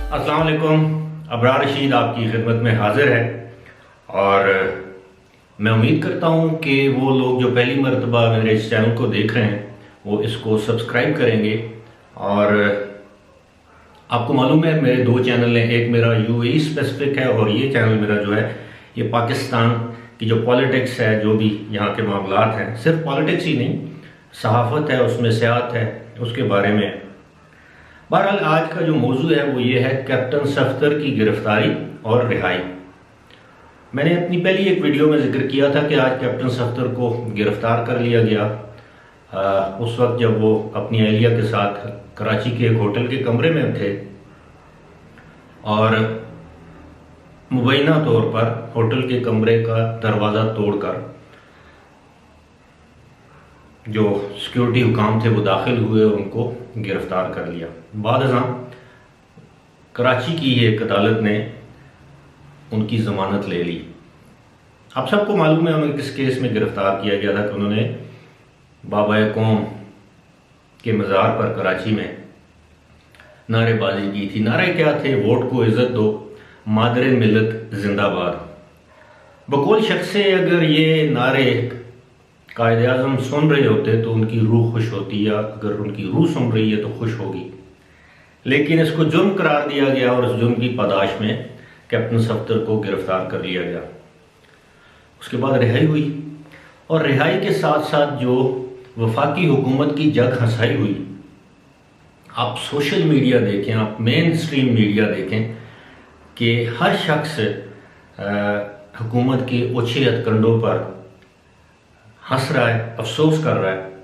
अस्सलाम वालेकुम। अबरार रशीद आपकी खिदमत में हाजिर है और मैं उम्मीद करता हूँ कि वो लोग जो पहली मरतबा मेरे इस चैनल को देख रहे हैं वो इसको सब्सक्राइब करेंगे। और आपको मालूम है मेरे दो चैनल हैं, एक मेरा यूएई स्पेसिफिक है और ये चैनल मेरा जो है ये पाकिस्तान की जो पॉलिटिक्स है, जो भी यहाँ के मामलात हैं, सिर्फ पॉलिटिक्स ही नहीं, सहाफ़त है, उसमें सियासत है, उसके बारे में है। बहरहाल आज का जो मौजू है वो ये है कैप्टन सफ्दर की गिरफ्तारी और रिहाई। मैंने अपनी पहली एक वीडियो में जिक्र किया था कि आज कैप्टन सफ्दर को गिरफ्तार कर लिया गया। उस वक्त जब वो अपनी अहलिया के साथ कराची के एक होटल के कमरे में थे और मुबैना तौर पर होटल के कमरे का दरवाज़ा तोड़कर जो सिक्योरिटी हुकाम थे वो दाखिल हुए, उनको गिरफ्तार कर लिया। बाद कराची की एक अदालत ने उनकी ज़मानत ले ली। आप सबको मालूम है उन्हें किस केस में गिरफ्तार किया गया था कि उन्होंने बाबा कौम के मज़ार पर कराची में नारेबाजी की थी। नारे क्या थे? वोट को इज़्ज़त दो, मादरे मिलत जिंदाबाद। बकौल शख्स से अगर ये नारे कायदे आज़म सुन रहे होते तो उनकी रूह खुश होती, या अगर उनकी रूह सुन रही है तो खुश होगी। लेकिन इसको जुर्म करार दिया गया और इस जुर्म की पादाश में कैप्टन सफ्दर को गिरफ्तार कर लिया गया। उसके बाद रिहाई हुई और रिहाई के साथ साथ जो वफाकी हुकूमत की जग हंसाई हुई। आप सोशल मीडिया देखें, आप मेन स्ट्रीम मीडिया देखें कि हर शख्स हुकूमत के ओछे हथकंडों पर हंस रहा है, अफसोस कर रहा है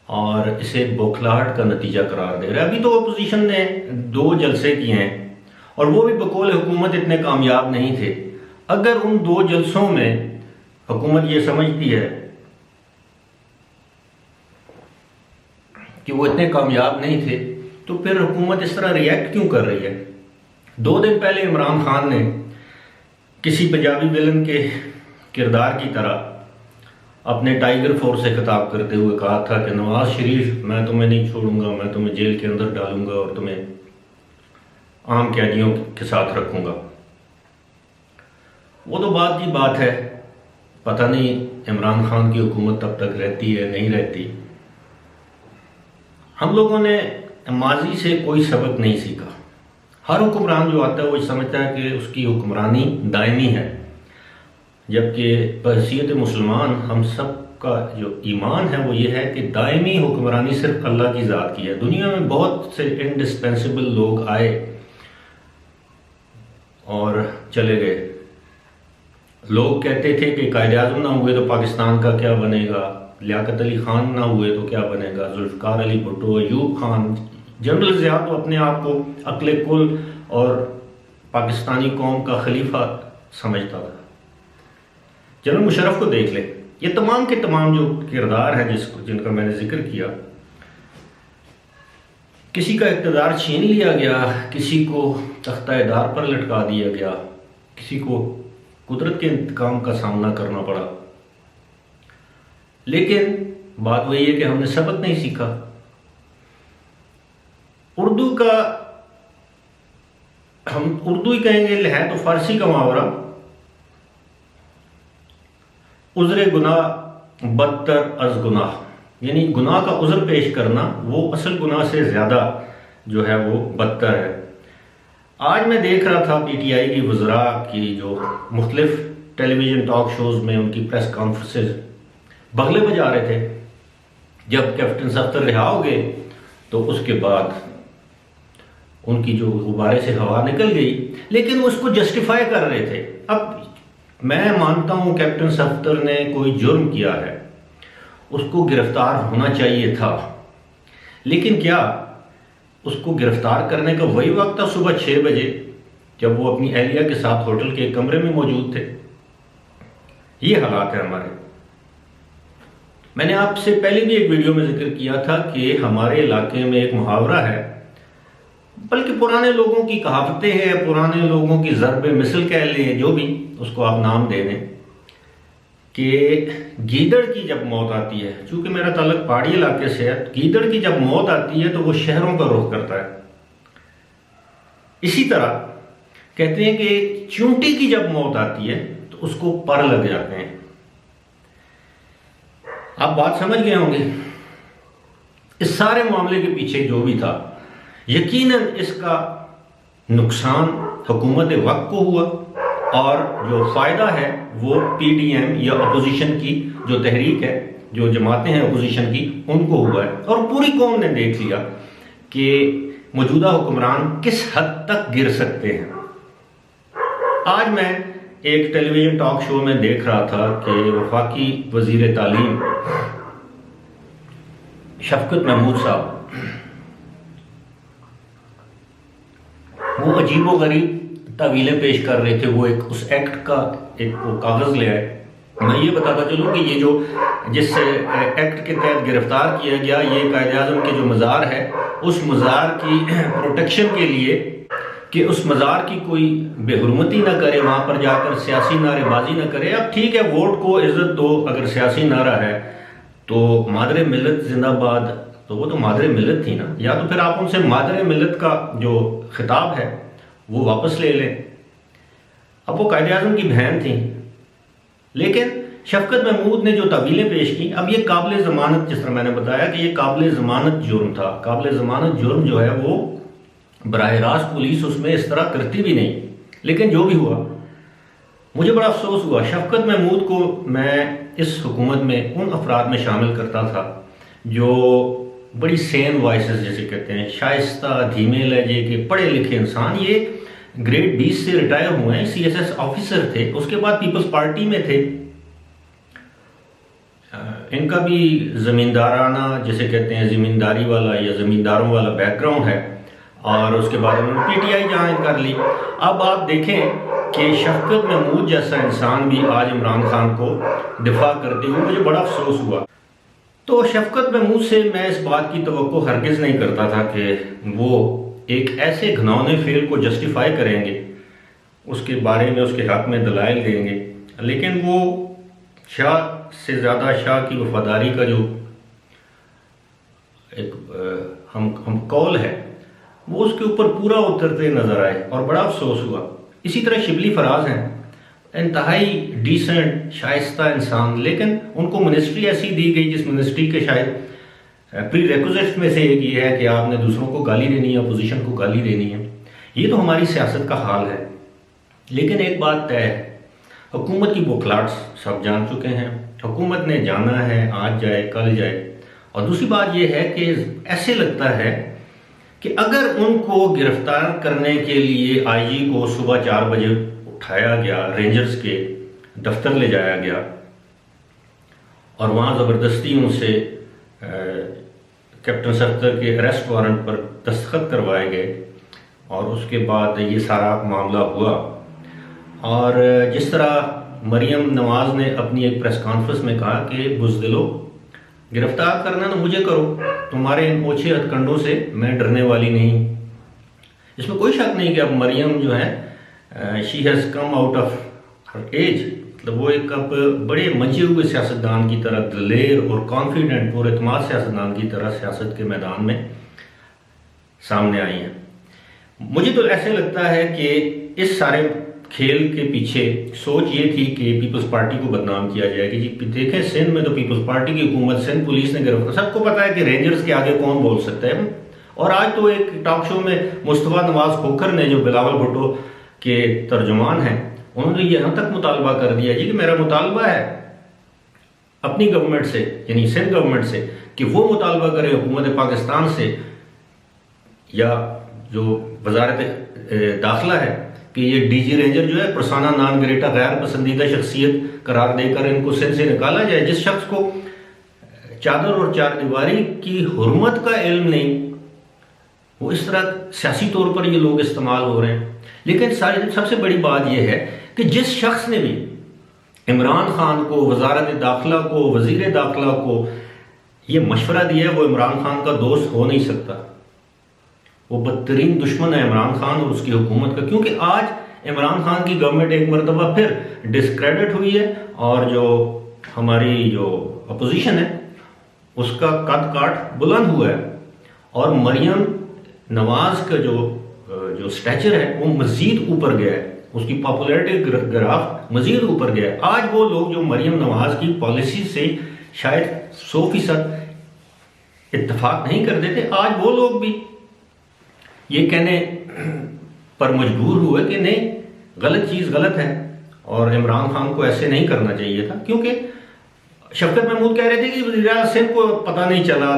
और इसे बौखलाहट का नतीजा करार दे रहा है। अभी तो अपोजिशन ने 2 जलसे किए हैं और वो भी बकौल हुकूमत इतने कामयाब नहीं थे। अगर उन 2 जलसों में हुकूमत ये समझती है कि वो इतने कामयाब नहीं थे तो फिर हुकूमत इस तरह रिएक्ट क्यों कर रही है? 2 दिन पहले इमरान खान ने किसी पंजाबी विलन के किरदार की तरह अपने टाइगर फोर्स से खिताब करते हुए कहा था कि नवाज शरीफ, मैं तुम्हें नहीं छोड़ूंगा, मैं तुम्हें जेल के अंदर डालूंगा और तुम्हें आम कैदियों के साथ रखूंगा। वो तो बात की बात है, पता नहीं इमरान खान की हुकूमत तब तक रहती है नहीं रहती। हम लोगों ने माजी से कोई सबक नहीं सीखा। हर हुक्मरान जो आता है वो समझता है कि उसकी हुक्मरानी दायमी है, जबकि बहसीयत मुसलमान हम सब का जो ईमान है वो ये है कि दायमी हुक्मरानी सिर्फ अल्लाह की ज़ात की है। दुनिया में बहुत से इंडिस्पेंसिबल लोग आए और चले गए। लोग कहते थे कि कायदे आज़म ना हुए तो पाकिस्तान का क्या बनेगा, लियाकत अली खान ना हुए तो क्या बनेगा, जुल्फ़िकार अली भुट्टो, अयूब खान, जनरल ज़िया तो अपने आप को अक्ल कुल और पाकिस्तानी कौम का खलीफा समझता था। जनरल मुशर्रफ को देख ले, ये तमाम के तमाम जो किरदार हैं जिनका मैंने जिक्र किया, किसी का इक़्तिदार छीन लिया गया, किसी को तख्ता-ए-दार पर लटका दिया गया, किसी को कुदरत के इंतकाम का सामना करना पड़ा। लेकिन बात वही है कि हमने सबक नहीं सीखा। उर्दू का, हम उर्दू ही कहेंगे, है तो फारसी का मुहावरा, उज़्र गुनाह बदतर अज़ गुनाह, यानी गुनाह का उज़्र पेश करना वो असल गुनाह से ज़्यादा जो है वो बदतर है। आज मैं देख रहा था पीटीआई की वज़रा की जो मुख्तलिफ टेलीविज़न टॉक शोज़ में उनकी प्रेस कॉन्फ्रेंसेस बगले बजा रहे थे। जब कैप्टन सफ्दर रिहा हो गए तो उसके बाद उनकी जो गुब्बारे से हवा निकल गई, लेकिन वो उसको जस्टिफाई कर रहे थे। अब मैं मानता हूं कैप्टन सफ्दर ने कोई जुर्म किया है, उसको गिरफ्तार होना चाहिए था, लेकिन क्या उसको गिरफ्तार करने का वही वक्त था सुबह 6 बजे जब वो अपनी अहलिया के साथ होटल के कमरे में मौजूद थे? ये हालात है हमारे। मैंने आपसे पहले भी एक वीडियो में जिक्र किया था कि हमारे इलाके में एक मुहावरा है, बल्कि पुराने लोगों की कहावतें हैं, पुराने लोगों की ज़र्ब मिसल कह लें, जो भी उसको आप नाम दे दें, कि गीदड़ की जब मौत आती है, चूंकि मेरा ताल्लुक पहाड़ी इलाके से है, गीदड़ की जब मौत आती है तो वो शहरों का रुख करता है। इसी तरह कहते हैं कि चूंटी की जब मौत आती है तो उसको पर लग जाते हैं। आप बात समझ गए होंगे। इस सारे मामले के पीछे जो भी था, यकीनन इसका नुकसान हुकूमत वक्त को हुआ और जो फायदा है वो पीडीएम या अपोजिशन की जो तहरीक है, जो जमातें हैं अपोजिशन की, उनको हुआ है। और पूरी कौम ने देख लिया कि मौजूदा हुक्मरान किस हद तक गिर सकते हैं। आज मैं एक टेलीविजन टॉक शो में देख रहा था कि वफाकी वजीर तालीम शफकत महमूद साहब, वो अजीबो गरीब तावीलें पेश कर रहे थे। वो एक उस एक्ट का एक वो कागज ले आए। मैं ये बताता चलूँ कि ये जो जिस एक्ट के तहत गिरफ्तार किया गया, ये कायदे आज़म के जो मज़ार है, उस मज़ार की प्रोटेक्शन के लिए कि उस मज़ार की कोई बेहुरमती ना करे, वहाँ पर जाकर सियासी नारेबाजी ना करे। अब ठीक है, वोट को इज्जत दो, अगर सियासी नारा है तो मादरे मिलत जिंदाबाद, तो वो तो मादरे मिलत थी ना, या तो फिर आप उनसे मादरे मिलत का जो खिताब है वो वापस ले लें। अब वो कायदे आज़म की बहन थी, लेकिन शफकत महमूद ने जो तवीलें पेश की, अब ये काबिल ज़मानत, जिस तरह मैंने बताया कि ये काबिल ज़मानत जुर्म था। काबिल ज़मानत जुर्म जो है वो बराह रास्त पुलिस उसमें इस तरह करती भी नहीं। लेकिन जो भी हुआ, मुझे बड़ा अफसोस हुआ। शफकत महमूद को मैं इस हुकूमत में उन अफराद में शामिल करता था जो बड़ी सेन वॉइसेस जिसे कहते हैं, शाइस्ता धीमे लहजे के पढ़े लिखे इंसान। ये ग्रेड 20 से रिटायर हुए हैं, सीएसएस ऑफिसर थे, उसके बाद पीपल्स पार्टी में थे। इनका भी जमींदाराना जिसे कहते हैं, जमींदारी वाला या जमींदारों वाला बैकग्राउंड है, और उसके बाद उन्होंने पीटीआई ज्वाइन कर ली। अब आप देखें कि शफकत महमूद जैसा इंसान भी आज इमरान खान को दिफा करते हुए, मुझे बड़ा अफसोस हुआ। तो शफकत महमूद से मैं इस बात की तवक्को हरगिज़ नहीं करता था कि वो एक ऐसे घिनौने फेल को जस्टिफाई करेंगे, उसके बारे में उसके हक में दलाइल देंगे। लेकिन वो शाह से ज़्यादा शाह की वफादारी का जो एक हम कौल है, वो उसके ऊपर पूरा उतरते नजर आए और बड़ा अफसोस हुआ। इसी तरह शिबली फराज हैं, इंतहाई डिसेंट शाइस्ता इंसान, लेकिन उनको मिनिस्ट्री ऐसी दी गई जिस मिनिस्ट्री के शायद प्री रेक्विजिट में से एक ये है कि आपने दूसरों को गाली देनी है, अपोजिशन को गाली देनी है। ये तो हमारी सियासत का हाल है। लेकिन एक बात तय है, हुकूमत की बौखलाहट सब जान चुके हैं। हुकूमत ने जाना है, आज जाए कल जाए। और दूसरी बात यह है कि ऐसे लगता है कि अगर उनको गिरफ्तार करने के लिए आईजी को सुबह 4 बजे उठाया गया, रेंजर्स के दफ्तर ले जाया गया और वहाँ ज़बरदस्ती उनसे कैप्टन सफ्दर के अरेस्ट वारंट पर दस्तखत करवाए गए और उसके बाद ये सारा मामला हुआ। और जिस तरह मरियम नवाज़ ने अपनी एक प्रेस कॉन्फ्रेंस में कहा कि बुज़दिलो, गिरफ्तार करना ना मुझे करो, तुम्हारे इन ओछे हथकंडों से मैं डरने वाली नहीं। इसमें कोई शक नहीं कि अब मरियम जो है she has come out of her age, मतलब वो एक अब बड़े मंचे हुए सियासतदान की तरह, दलेर और कॉन्फिडेंट और एतमाद सियासतदान की तरह सियासत के मैदान में सामने आई हैं। मुझे तो ऐसे लगता है कि इस सारे खेल के पीछे सोच ये थी कि पीपल्स पार्टी को बदनाम किया जाए कि जी देखें, सिंध में तो पीपल्स पार्टी की हुकूमत, सिंध पुलिस ने गिरफ्तार, सबको पता है कि रेंजर्स के आगे कौन बोल सकता है। और आज तो एक टॉक शो में मुस्तफा नवाज खोखर ने, जो बिलावल भुट्टो के तर्जुमान हैं, उन्होंने यहाँ तक मुतालबा कर दिया जी कि मेरा मुतालबा है अपनी गवर्नमेंट से, यानी सिंध गवर्नमेंट से, कि वो मुतालबा करे हुकूमत पाकिस्तान से या जो वजारत दाखिला है कि ये डीजी रेंजर जो है पर्सोना नॉन ग्रेटा, गैर पसंदीदा शख्सियत करार देकर इनको सिंध से निकाला जाए। जिस शख्स को चादर और चारदीवारी की हुर्मत का इल्म नहीं, वो इस तरह सियासी तौर पर ये लोग इस्तेमाल हो रहे हैं। लेकिन सबसे बड़ी बात यह है कि जिस शख्स ने भी इमरान खान को, वजारत दाखिला को, वजीर दाखिला को ये मशवरा दिया है, वो इमरान खान का दोस्त हो नहीं सकता। वो बदतरीन दुश्मन है इमरान खान और उसकी हुकूमत का, क्योंकि आज इमरान खान की गवर्नमेंट एक मरतबा फिर डिस्क्रेडिट हुई है और जो हमारी जो अपोजिशन है उसका कद काठ बुलंद हुआ है। और मरियम नवाज का जो जो स्टैचर है वो मजीद ऊपर गया है, उसकी पॉपुलैरिटी ग्राफ मजीद ऊपर गया है। आज वो लोग जो मरियम नवाज की पॉलिसी से शायद 100% इत्तेफाक नहीं कर देते, आज वो लोग भी ये कहने पर मजबूर हुए कि नहीं, गलत चीज़ गलत है और इमरान खान को ऐसे नहीं करना चाहिए था। क्योंकि शफकत महमूद कह रहे थे कि वज़ीर-ए-आज़म सिंध को पता नहीं चला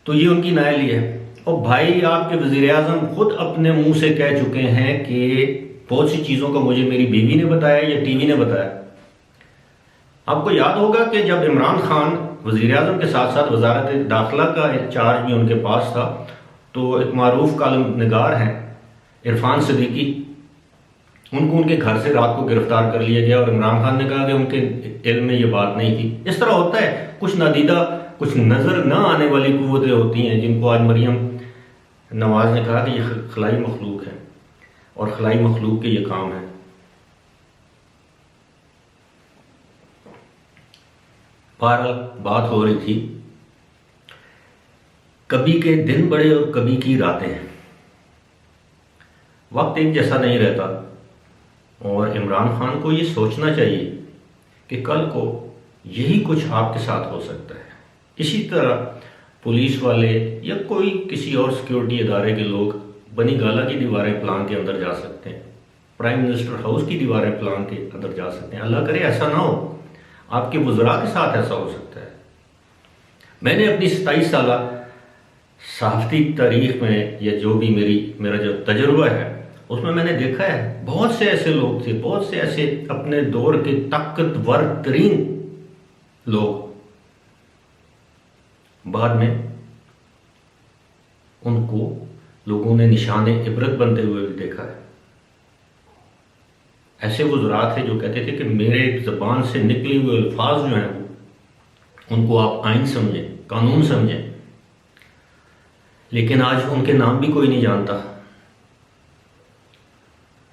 तो ये उनकी नाअहली है। और भाई आपके वज़ीर-ए-आज़म खुद अपने मुंह से कह चुके हैं कि बहुत सी चीज़ों का मुझे मेरी बीवी ने बताया या टीवी ने बताया। आपको याद होगा कि जब इमरान खान वज़ीर-ए-आज़म के साथ साथ वजारत दाखिला का चार्ज भी उनके पास था, तो एक मारूफ कॉलम निगार हैं इरफान सिद्दीकी, उनको उनके घर से रात को गिरफ्तार कर लिया गया और इमरान खान ने कहा कि उनके इल्म में ये बात नहीं थी। इस तरह होता है, कुछ नादीदा, कुछ नज़र न आने वाली कुव्वतें होती हैं जिनको आज मरियम नवाज ने कहा कि ये खलाई मखलूक है और खलाई मखलूक के ये काम है। बहरहाल बात हो रही थी कभी के दिन बड़े और कभी की रातें। वक्त एक जैसा नहीं रहता और इमरान खान को ये सोचना चाहिए कि कल को यही कुछ आपके साथ हो सकता है। इसी तरह पुलिस वाले या कोई किसी और सिक्योरिटी इदारे के लोग बनी गाला की दीवारें प्लान के अंदर जा सकते हैं, प्राइम मिनिस्टर हाउस की दीवारें प्लान के अंदर जा सकते हैं। अल्लाह करे ऐसा ना हो, आपके वज़रा के साथ ऐसा हो सकता है। मैंने अपनी 27 साल सहाफ़ती तारीख में या जो भी मेरा जो तजुर्बा है उसमें मैंने देखा है बहुत से ऐसे लोग थे, बहुत से ऐसे अपने दौर के ताकतवर तरीन लोग, बाद में उनको लोगों ने निशाने इबरत बनते हुए भी देखा है। ऐसे वज़रा थे जो कहते थे कि मेरे ज़बान से निकले हुए अल्फाज जो हैं उनको आप आइन समझें, कानून समझें, लेकिन आज उनके नाम भी कोई नहीं जानता।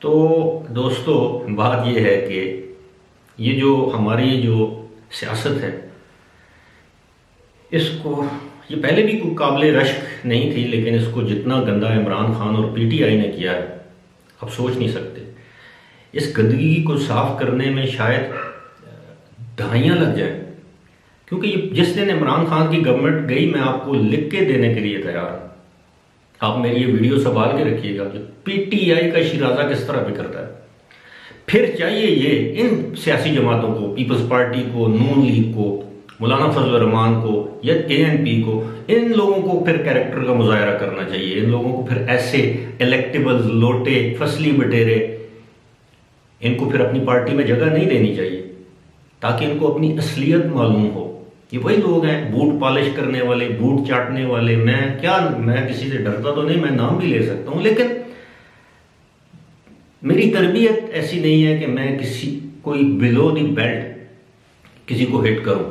तो दोस्तों बात यह है कि ये जो हमारी जो सियासत है, इसको ये पहले भी कोई काबिल रश्क नहीं थी, लेकिन इसको जितना गंदा इमरान खान और पीटीआई ने किया है आप सोच नहीं सकते। इस गंदगी को साफ करने में शायद दहाइयाँ लग जाए, क्योंकि ये जिस दिन इमरान खान की गवर्नमेंट गई, मैं आपको लिख के देने के लिए तैयार हूँ। आप मेरी ये वीडियो संभाल के रखिएगा कि पीटीआई का शिराजा किस तरह भी करता है। फिर चाहिए ये इन सियासी जमातों को, पीपल्स पार्टी को, नून लीग को, मौलाना फजल रहमान को या एएनपी को, इन लोगों को फिर कैरेक्टर का मुजाहरा करना चाहिए। इन लोगों को फिर ऐसे इलेक्टेबल्स, लोटे, फसली बटेरे, इनको फिर अपनी पार्टी में जगह नहीं देनी चाहिए ताकि इनको अपनी असलियत मालूम हो। ये वही लोग हैं बूट पॉलिश करने वाले, बूट चाटने वाले। मैं किसी से डरता तो नहीं, मैं नाम भी ले सकता हूँ, लेकिन मेरी तरबियत ऐसी नहीं है कि मैं कोई बिलो दी बेल्ट किसी को हिट करूं।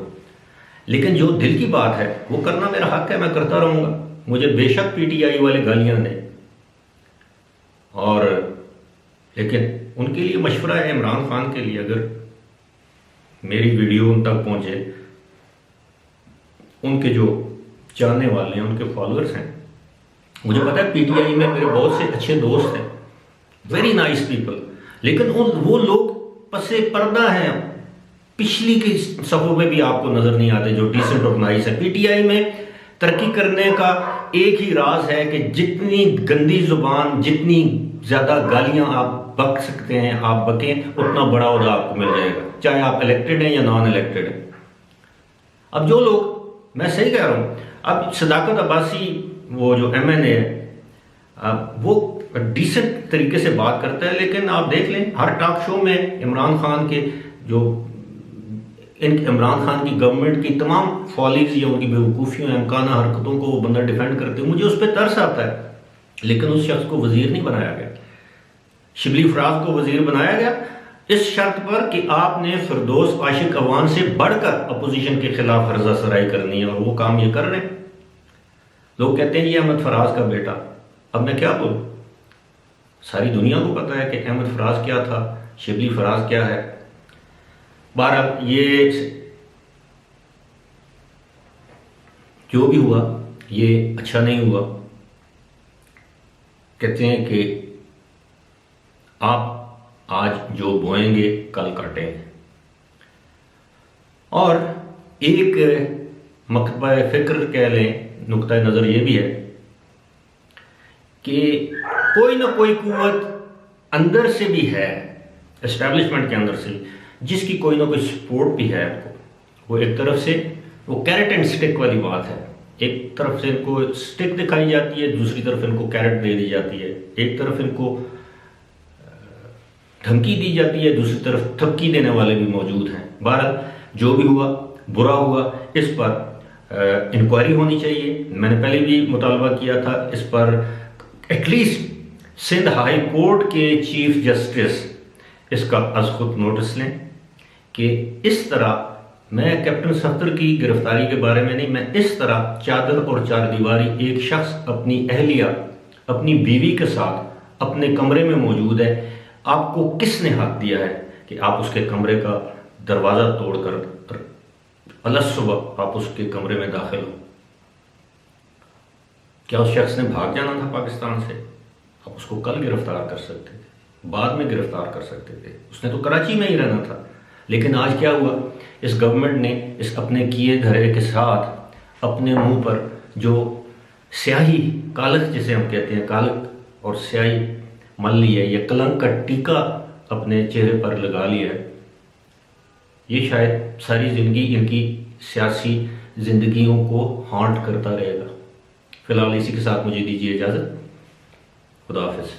लेकिन जो दिल की बात है वो करना मेरा हक है, मैं करता रहूंगा। मुझे बेशक पीटीआई वाले गालियां दें, और लेकिन उनके लिए मशवरा है, इमरान खान के लिए, अगर मेरी वीडियो उन तक पहुंचे, उनके जो जानने वाले हैं, उनके फॉलोअर्स हैं, मुझे पता है पीटीआई में मेरे बहुत से अच्छे दोस्त हैं, वेरी नाइस पीपल, लेकिन वो लोग पसे पर्दा हैं, पिछली की सफों में भी आपको नजर नहीं आते, जो डिसेंट और नाइस है। पीटीआई में तरक्की करने का एक ही राज है कि जितनी गंदी जुबान, जितनी ज्यादा गालियां आप बक सकते हैं आप बकें, उतना बड़ा ओहदा आपको मिल जाएगा, चाहे आप इलेक्टेड हैं या नॉन इलेक्टेड हैं। अब जो लोग, मैं सही कह रहा हूं, अब सदाकत अब्बासी वो जो एमएनए है वो डिसेंट तरीके से बात करता है, लेकिन आप देख लें हर टॉक शो में इमरान खान की गवर्नमेंट की तमाम फॉलीज या उनकी बेवकूफ़ियों, अमकाना हरकतों को वो बंदा डिफेंड करते हुए मुझे उस पर तरस आता है। लेकिन उस शख्स को वजीर नहीं बनाया गया, शिबली फराज को वजीर बनाया गया इस शर्त पर कि आपने फिरदौस आशिक अवान से बढ़कर अपोजिशन के खिलाफ हर्जा सराई करनी है, और वो काम ये कर रहे हैं। लोग कहते हैं ये अहमद फराज का बेटा। अब मैं क्या बोलूं, सारी दुनिया को पता है कि अहमद फराज क्या था, शिबली फराज क्या है। बहरहाल ये जो भी हुआ ये अच्छा नहीं हुआ। कहते हैं कि आप आज जो बोएंगे कल काटेंगे। और एक मकतबा फ़िक्र कह लें, नुक्ता नज़र ये भी है कि कोई ना कोई कुव्वत अंदर से भी है, एस्टेब्लिशमेंट के अंदर से भी, जिसकी कोई ना कोई सपोर्ट भी है आपको। वो एक तरफ से वो कैरेट एंड स्टिक वाली बात है, एक तरफ से इनको स्टिक दिखाई जाती है, दूसरी तरफ इनको कैरेट दे दी जाती है। एक तरफ इनको धमकी दी जाती है, दूसरी तरफ थपकी देने वाले भी मौजूद हैं। बहरहाल जो भी हुआ बुरा हुआ, इस पर इंक्वायरी होनी चाहिए। मैंने पहले भी मुतालबा किया था इस पर एटलीस्ट सिंध हाई कोर्ट के चीफ जस्टिस इसका अज खुद नोटिस लें कि इस तरह, मैं कैप्टन सफदर की गिरफ्तारी के बारे में नहीं, मैं इस तरह चादर और चारदीवारी एक शख्स अपनी अहलिया, अपनी बीवी के साथ अपने कमरे में मौजूद है, आपको किसने हक दिया है कि आप उसके कमरे का दरवाज़ा तोड़कर अलग सुबह आप उसके कमरे में दाखिल हो? क्या उस शख्स ने भाग जाना था पाकिस्तान से? आप उसको कल गिरफ्तार कर सकते थे, बाद में गिरफ्तार कर सकते थे, उसने तो कराची में ही रहना था। लेकिन आज क्या हुआ, इस गवर्नमेंट ने इस अपने किए धरे के साथ अपने मुंह पर जो स्याही, कालक जिसे हम कहते हैं, कालक और स्याही मल ली है, यह कलंक का टीका अपने चेहरे पर लगा लिया है। ये शायद सारी ज़िंदगी इनकी सियासी ज़िंदगियों को हॉन्ट करता रहेगा। फ़िलहाल इसी के साथ मुझे दीजिए इजाज़त। खुदा हाफिज़।